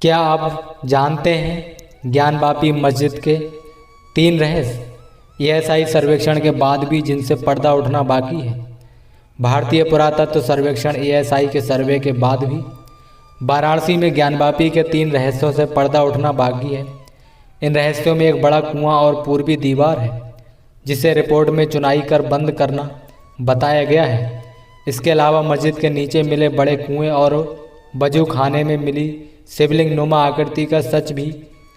क्या आप जानते हैं ज्ञानवापी मस्जिद के 3 रहस्य ईएसआई सर्वेक्षण के बाद भी जिनसे पर्दा उठना बाकी है। भारतीय पुरातत्व सर्वेक्षण ईएसआई के सर्वे के बाद भी वाराणसी में ज्ञानवापी के 3 रहस्यों से पर्दा उठना बाकी है। इन रहस्यों में एक बड़ा कुआं और पूर्वी दीवार है जिसे रिपोर्ट में चुनाई कर बंद करना बताया गया है। इसके अलावा मस्जिद के नीचे मिले बड़े कुएं और वजू खाने में मिली शिवलिंग नुमा आकृति का सच भी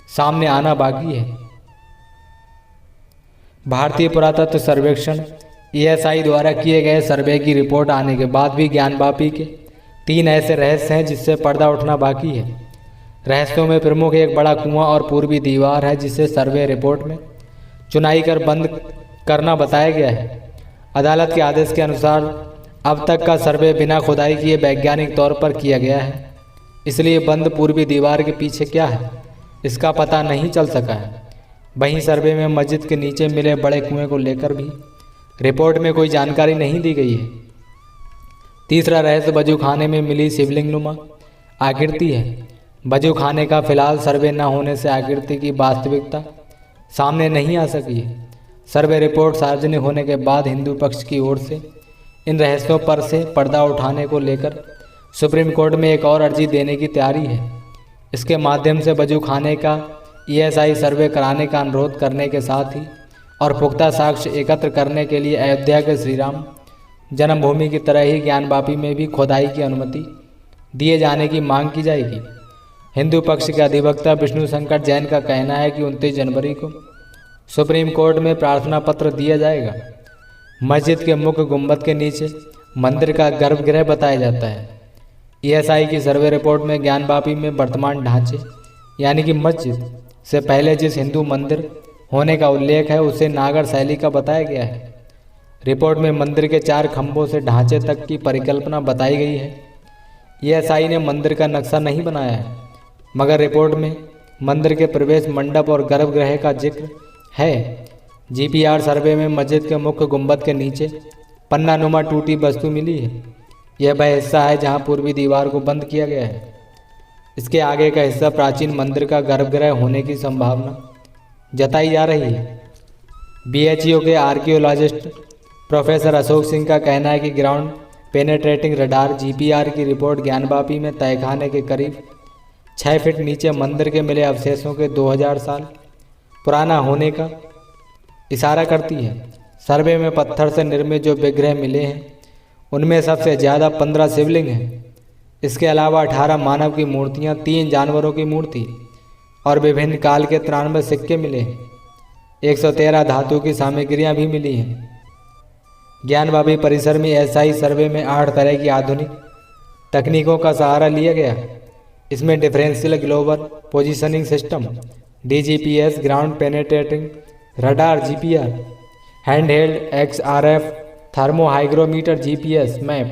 सामने आना बाकी है। भारतीय पुरातत्व सर्वेक्षण ईएसआई द्वारा किए गए सर्वे की रिपोर्ट आने के बाद भी ज्ञानवापी के 3 ऐसे रहस्य हैं जिससे पर्दा उठना बाकी है। रहस्यों में प्रमुख एक बड़ा कुआं और पूर्वी दीवार है जिसे सर्वे रिपोर्ट में चुनाई कर बंद करना बताया गया है। अदालत के आदेश के अनुसार अब तक का सर्वे बिना खुदाई किए वैज्ञानिक तौर पर किया गया है, इसलिए बंद पूर्वी दीवार के पीछे क्या है इसका पता नहीं चल सका है। वहीं सर्वे में मस्जिद के नीचे मिले बड़े कुएं को लेकर भी रिपोर्ट में कोई जानकारी नहीं दी गई है। तीसरा रहस्य वजू खाने में मिली शिवलिंग नुमा आकृति है। वजू खाने का फिलहाल सर्वे न होने से आकृति की वास्तविकता सामने नहीं आ सकी है। सर्वे रिपोर्ट सार्वजनिक होने के बाद हिंदू पक्ष की ओर से इन रहस्यों पर से पर्दा उठाने को लेकर सुप्रीम कोर्ट में एक और अर्जी देने की तैयारी है। इसके माध्यम से वजू खाने का ईएसआई सर्वे कराने का अनुरोध करने के साथ ही और पुख्ता साक्ष्य एकत्र करने के लिए अयोध्या के श्री राम जन्मभूमि की तरह ही ज्ञानवापी में भी खोदाई की अनुमति दिए जाने की मांग की जाएगी। हिंदू पक्ष के अधिवक्ता विष्णु शंकर जैन का कहना है कि 29 जनवरी को सुप्रीम कोर्ट में प्रार्थना पत्र दिया जाएगा। मस्जिद के मुख्य गुंबद के नीचे मंदिर का गर्भगृह बताया जाता है। ईएसआई की सर्वे रिपोर्ट में ज्ञानवापी में वर्तमान ढांचे यानी कि मस्जिद से पहले जिस हिंदू मंदिर होने का उल्लेख है उसे नागर शैली का बताया गया है। रिपोर्ट में मंदिर के 4 खंभों से ढांचे तक की परिकल्पना बताई गई है। ईएसआई ने मंदिर का नक्शा नहीं बनाया है, मगर रिपोर्ट में मंदिर के प्रवेश मंडप और गर्भगृह का जिक्र है। जीपीआर सर्वे में मस्जिद के मुख्य गुंबद के नीचे पन्ना नुमा टूटी वस्तु मिली है। यह वह हिस्सा है जहां पूर्वी दीवार को बंद किया गया है। इसके आगे का हिस्सा प्राचीन मंदिर का गर्भगृह होने की संभावना जताई जा रही है। बीएचयू के आर्कियोलॉजिस्ट प्रोफेसर अशोक सिंह का कहना है कि ग्राउंड पेनेट्रेटिंग रडार जीपीआर की रिपोर्ट ज्ञानवापी में तहखाने के करीब 6 फीट नीचे मंदिर के मिले अवशेषों के 2000 साल पुराना होने का इशारा करती है। सर्वे में पत्थर से निर्मित जो विग्रह मिले हैं उनमें सबसे ज़्यादा 15 शिवलिंग हैं। इसके अलावा 18 मानव की मूर्तियां, 3 जानवरों की मूर्ति और विभिन्न काल के 93 सिक्के मिले हैं। 113 धातु की सामग्रियां भी मिली हैं। ज्ञानवापी परिसर में ईएसआई सर्वे में 8 तरह की आधुनिक तकनीकों का सहारा लिया गया। इसमें differential global positioning system DGPS, ground penetrating radar GPR, handheld XRF thermo hygrometer GPS map,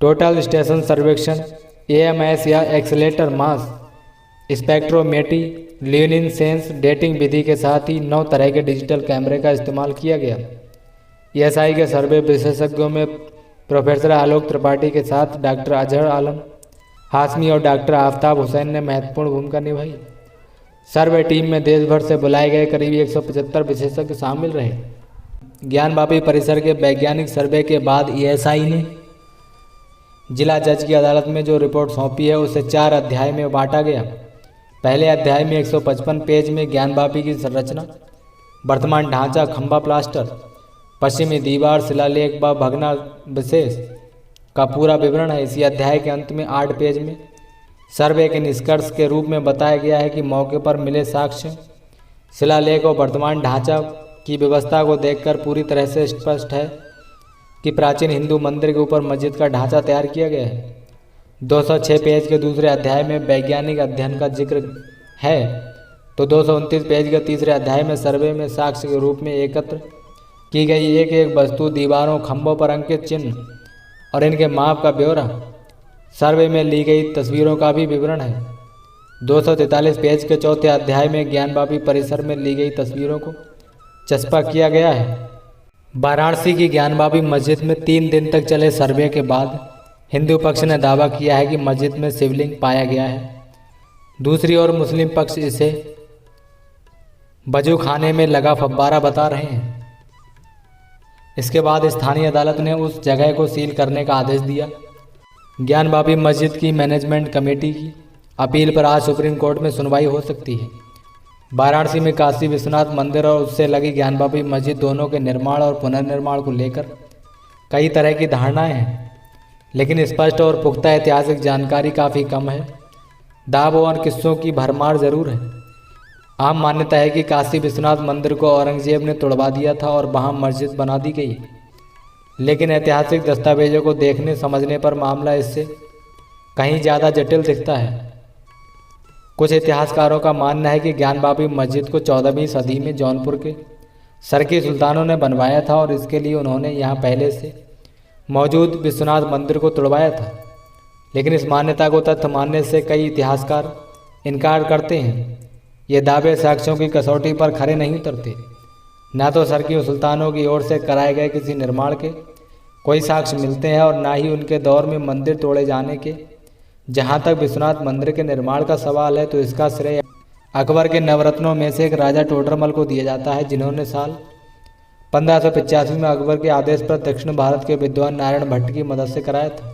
total station सर्वेक्षण एएमएस या accelerator mass spectrometry, luminescence dating विधि के साथ ही 9 तरह के डिजिटल कैमरे का इस्तेमाल किया गया। ईएसआई के सर्वे विशेषज्ञों में प्रोफेसर आलोक त्रिपाठी के साथ डॉक्टर अजहर आलम हाशमी और डॉक्टर आफ्ताब हुसैन ने महत्वपूर्ण भूमिका निभाई। सर्वे टीम में देश भर से बुलाए गए करीब 175 विशेषज्ञ शामिल रहे। ज्ञानवापी परिसर के वैज्ञानिक सर्वे के बाद ईएसआई ने जिला जज की अदालत में जो रिपोर्ट सौंपी है उसे 4 अध्याय में बांटा गया। पहले अध्याय में 155 पेज में ज्ञानवापी की संरचना, वर्तमान ढांचा, खंभा प्लास्टर, पश्चिमी दीवार, शिलालेख व भग्नावशेष का पूरा विवरण है। इसी अध्याय के अंत में 8 पेज में सर्वे के निष्कर्ष के रूप में बताया गया है कि मौके पर मिले साक्ष्य, शिलालेख और वर्तमान ढांचा की व्यवस्था को देखकर पूरी तरह से स्पष्ट है कि प्राचीन हिंदू मंदिर के ऊपर मस्जिद का ढांचा तैयार किया गया है। 206 पेज के दूसरे अध्याय में वैज्ञानिक अध्ययन का जिक्र है, तो 229 पेज के तीसरे अध्याय में सर्वे में साक्ष्य के रूप में एकत्र की गई एक एक वस्तु, दीवारों, खंभों पर अंकित चिन्ह और इनके माप का ब्यौरा, सर्वे में ली गई तस्वीरों का भी विवरण है। 243 पेज के चौथे अध्याय में ज्ञानवापी परिसर में ली गई तस्वीरों को चस्पा किया गया है। वाराणसी की ज्ञानवापी मस्जिद में 3 दिन तक चले सर्वे के बाद हिंदू पक्ष ने दावा किया है कि मस्जिद में शिवलिंग पाया गया है। दूसरी ओर मुस्लिम पक्ष इसे वजू खाने में लगा फव्वारा बता रहे हैं। इसके बाद स्थानीय अदालत ने उस जगह को सील करने का आदेश दिया। ज्ञानवापी मस्जिद की मैनेजमेंट कमेटी की अपील पर आज सुप्रीम कोर्ट में सुनवाई हो सकती है। वाराणसी में काशी विश्वनाथ मंदिर और उससे लगी ज्ञानवापी मस्जिद दोनों के निर्माण और पुनर्निर्माण को लेकर कई तरह की धारणाएं हैं, लेकिन स्पष्ट और पुख्ता ऐतिहासिक जानकारी काफ़ी कम है। दावों और किस्सों की भरमार जरूर है। आम मान्यता है कि काशी विश्वनाथ मंदिर को औरंगजेब ने तोड़वा दिया था और वहां मस्जिद बना दी गई, लेकिन ऐतिहासिक दस्तावेजों को देखने समझने पर मामला इससे कहीं ज़्यादा जटिल दिखता है। कुछ इतिहासकारों का मानना है कि ज्ञानवापी मस्जिद को 14वीं सदी में जौनपुर के सरकी सुल्तानों ने बनवाया था और इसके लिए उन्होंने यहाँ पहले से मौजूद विश्वनाथ मंदिर को तुड़वाया था। लेकिन इस मान्यता को तथ्य मानने से कई इतिहासकार इनकार करते हैं। ये दावे साक्ष्यों की कसौटी पर खरे नहीं उतरते। न तो सरकी सुल्तानों की ओर से कराए गए किसी निर्माण के कोई साक्ष्य मिलते हैं और न ही उनके दौर में मंदिर तोड़े जाने के। जहाँ तक विश्वनाथ मंदिर के निर्माण का सवाल है तो इसका श्रेय अकबर के नवरत्नों में से एक राजा टोडरमल को दिया जाता है, जिन्होंने साल 1585 में अकबर के आदेश पर दक्षिण भारत के विद्वान नारायण भट्ट की मदद से कराया था।